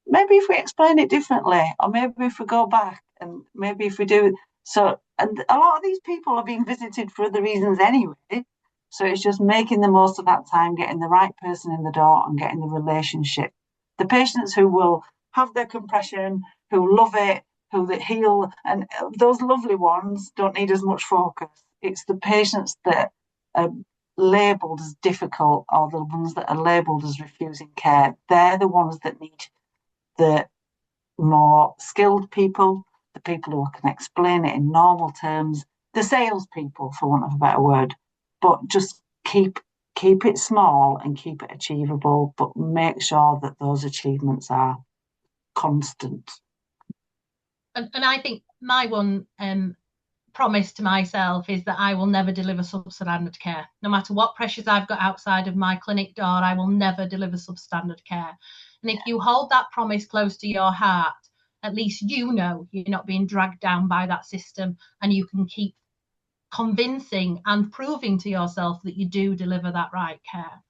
maybe if we explain it differently, or maybe if we go back, and maybe if we do so. And a lot of these people are being visited for other reasons anyway. So it's just making the most of that time, getting the right person in the door and getting the relationship. The patients who will have their compression, who love it, who that heal, and those lovely ones don't need as much focus. It's the patients that are labelled as difficult, or the ones that are labelled as refusing care. They're the ones that need the more skilled people, the people who can explain it in normal terms, the salespeople, for want of a better word. But just keep it small and keep it achievable, but make sure that those achievements are constant. And I think my one promise to myself is that I will never deliver substandard care. No matter what pressures I've got outside of my clinic door, I will never deliver substandard care. And if you hold that promise close to your heart, at least you know you're not being dragged down by that system, and you can keep convincing and proving to yourself that you do deliver that right care.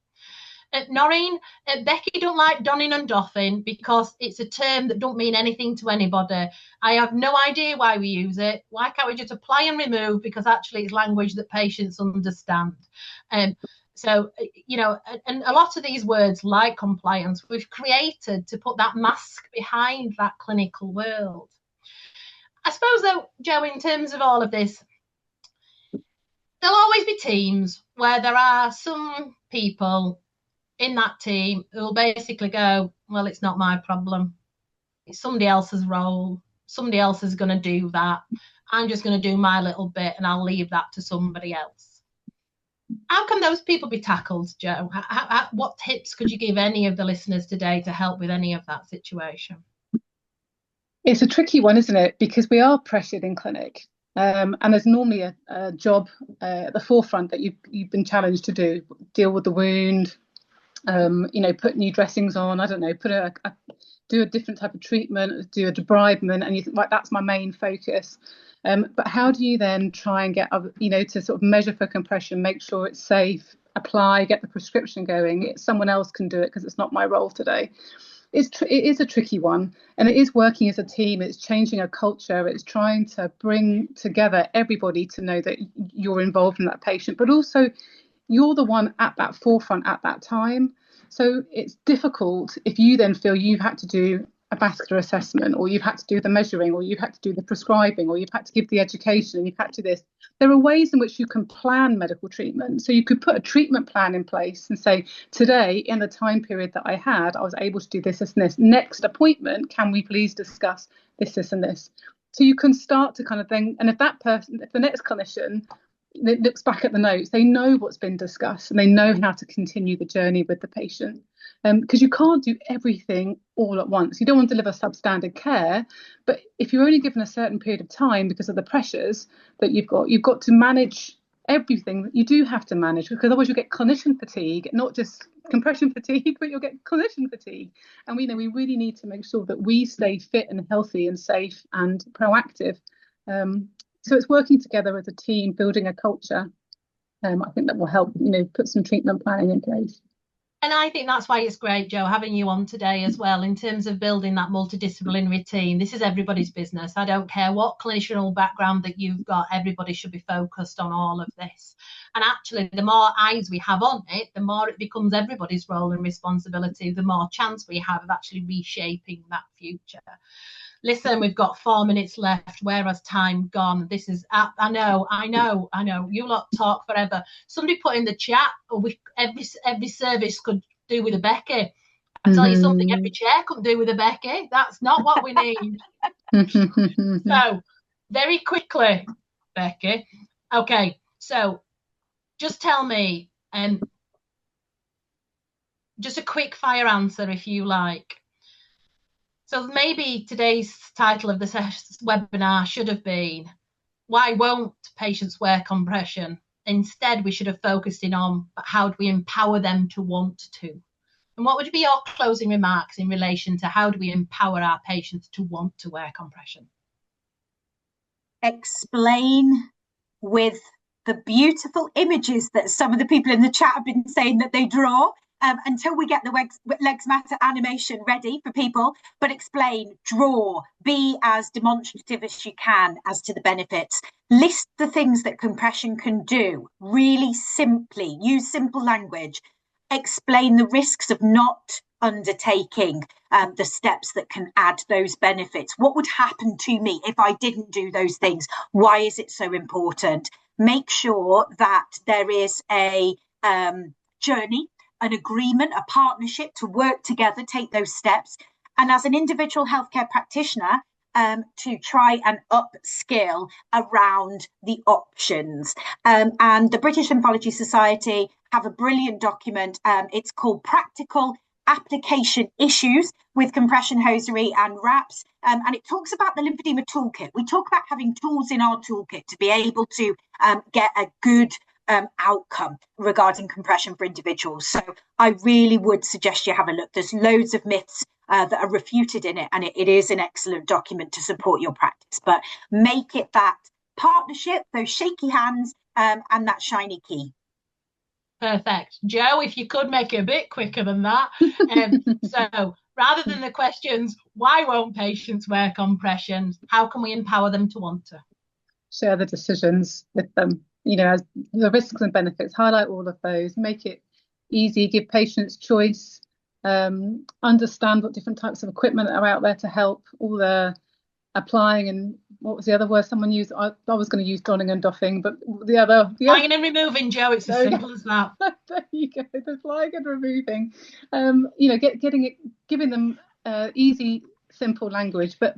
Noreen, Becky don't like donning and doffing because it's a term that don't mean anything to anybody. I have no idea why we use it. Why can't we just apply and remove? Because actually it's language that patients understand. So, you know, and a lot of these words like compliance, we've created to put that mask behind that clinical world. I suppose though, Jo, in terms of all of this, there'll always be teams where there are some people in that team who'll basically go, well, it's not my problem. It's somebody else's role. Somebody else is going to do that. I'm just going to do my little bit and I'll leave that to somebody else. How can those people be tackled, Jo? What tips could you give any of the listeners today to help with any of that situation? It's a tricky one, isn't it? Because we are pressured in clinic. And there's normally a job at the forefront that you've been challenged to do. Deal with the wound, you know, put new dressings on, I don't know, do a different type of treatment, do a debridement, and you think, right, that's my main focus. But how do you then try and get, you know, to sort of measure for compression, make sure it's safe, apply, get the prescription going? Someone else can do it because it's not my role today. it is a tricky one, and it is working as a team. It's changing a culture. It's trying to bring together everybody to know that you're involved in that patient, but also you're the one at that forefront at that time. So it's difficult if you then feel you've had to do a vascular assessment, or you've had to do the measuring, or you've had to do the prescribing, or you've had to give the education, and you've had to do this. There are ways in which you can plan medical treatment. So you could put a treatment plan in place and say, today, in the time period that I had, I was able to do this, this, and this. Next appointment, can we please discuss this, this, and this? So you can start to kind of then, and if that person, if the next clinician looks back at the notes, they know what's been discussed and they know how to continue the journey with the patient. Because you can't do everything all at once. You don't want to deliver substandard care, but if you're only given a certain period of time because of the pressures that you've got to manage everything that you do have to manage, because otherwise you'll get clinician fatigue, not just compression fatigue, but you'll get clinician fatigue. And we know we really need to make sure that we stay fit and healthy and safe and proactive. So it's working together as a team, building a culture. I think that will help, put some treatment planning in place. And I think that's why it's great, Jo, having you on today as well, in terms of building that multidisciplinary team. This is everybody's business. I don't care what clinicianal background that you've got, everybody should be focused on all of this. And actually, the more eyes we have on it, the more it becomes everybody's role and responsibility, the more chance we have of actually reshaping that future. Listen, we've got 4 minutes left. Where has time gone? This is, I know. You lot talk forever. Somebody put in the chat, every service could do with a Becky. I tell you something, every chair could do with a Becky. That's not what we need. So, very quickly, Becky. Okay, so just tell me, just a quick fire answer if you like. So maybe today's title of the webinar should have been, why won't patients wear compression? Instead, we should have focused in on how do we empower them to want to? And what would be your closing remarks in relation to how do we empower our patients to want to wear compression? Explain with the beautiful images that some of the people in the chat have been saying that they draw. Until we get the Legs Matter animation ready for people, but explain, draw, be as demonstrative as you can as to the benefits. List the things that compression can do, really simply, use simple language. Explain the risks of not undertaking the steps that can add those benefits. What would happen to me if I didn't do those things? Why is it so important? Make sure that there is a journey, an agreement, a partnership to work together, take those steps. And as an individual healthcare practitioner, to try and upskill around the options. And the British Lymphology Society have a brilliant document. It's called Practical Application Issues with Compression Hosiery and Wraps. And it talks about the lymphedema toolkit. We talk about having tools in our toolkit to be able to get a good outcome regarding compression for individuals. So I really would suggest you have a look. There's loads of myths that are refuted in it, and it is an excellent document to support your practice. But make it that partnership, those shaky hands, and that shiny key. Perfect. Jo, if you could make it a bit quicker than that. So rather than the questions, why won't patients wear compression? How can we empower them to want to? Share the decisions with them. As the risks and benefits, highlight all of those, make it easy, give patients choice, understand what different types of equipment are out there to help, all the applying, and what was the other word someone used? I was going to use donning and doffing, but the other flying and removing, Jo, it's as simple as that. There you go, the flying and removing. Giving them easy, simple language, but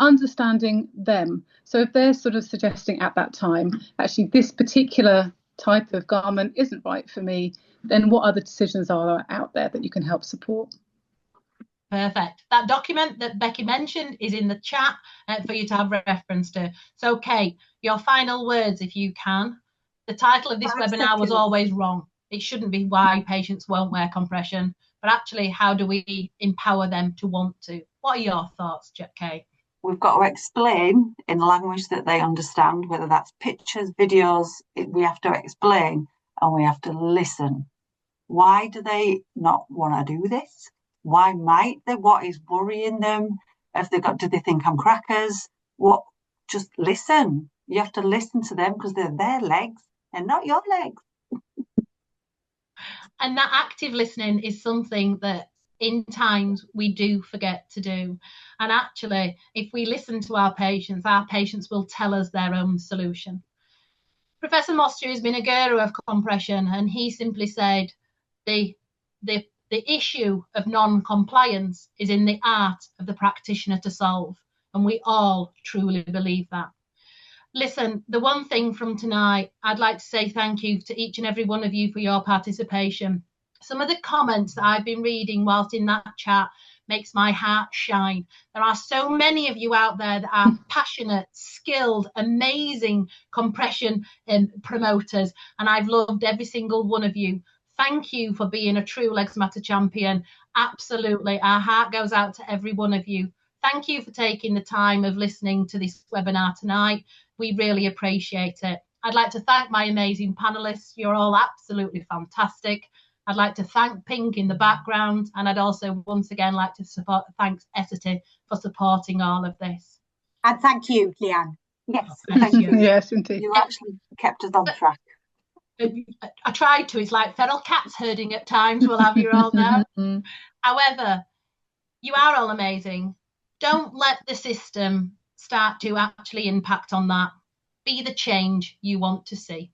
understanding them. So if they're sort of suggesting at that time, actually this particular type of garment isn't right for me, then what other decisions are out there that you can help support? Perfect. That document that Becky mentioned is in the chat for you to have reference to. So Kate, your final words if you can. The title of this webinar was always wrong. It shouldn't be why patients won't wear compression, but actually how do we empower them to want to? What are your thoughts, Kate? We've got to explain in language that they understand, whether that's pictures, videos. We have to explain and we have to listen. Why do they not want to do this? Why might they? What is worrying them? Do they think I'm crackers? What? Just listen. You have to listen to them because they're their legs and not your legs. And that active listening is something that in times we do forget to do. And actually, if we listen to our patients will tell us their own solution. Professor Mosty has been a guru of compression, and he simply said the issue of non-compliance is in the art of the practitioner to solve. And we all truly believe that. Listen, the one thing from tonight, I'd like to say thank you to each and every one of you for your participation. Some of the comments that I've been reading whilst in that chat makes my heart shine. There are so many of you out there that are passionate, skilled, amazing compression promoters, and I've loved every single one of you. Thank you for being a true Legs Matter champion. Absolutely, our heart goes out to every one of you. Thank you for taking the time of listening to this webinar tonight. We really appreciate it. I'd like to thank my amazing panelists. You're all absolutely fantastic. I'd like to thank Pink in the background, and I'd also once again like to thank Essity for supporting all of this. And thank you, Leanne. Yes, thank you. Yes, indeed. You actually kept us on track. I tried to. It's like feral cats herding at times, we'll have you all know. However, you are all amazing. Don't let the system start to actually impact on that. Be the change you want to see.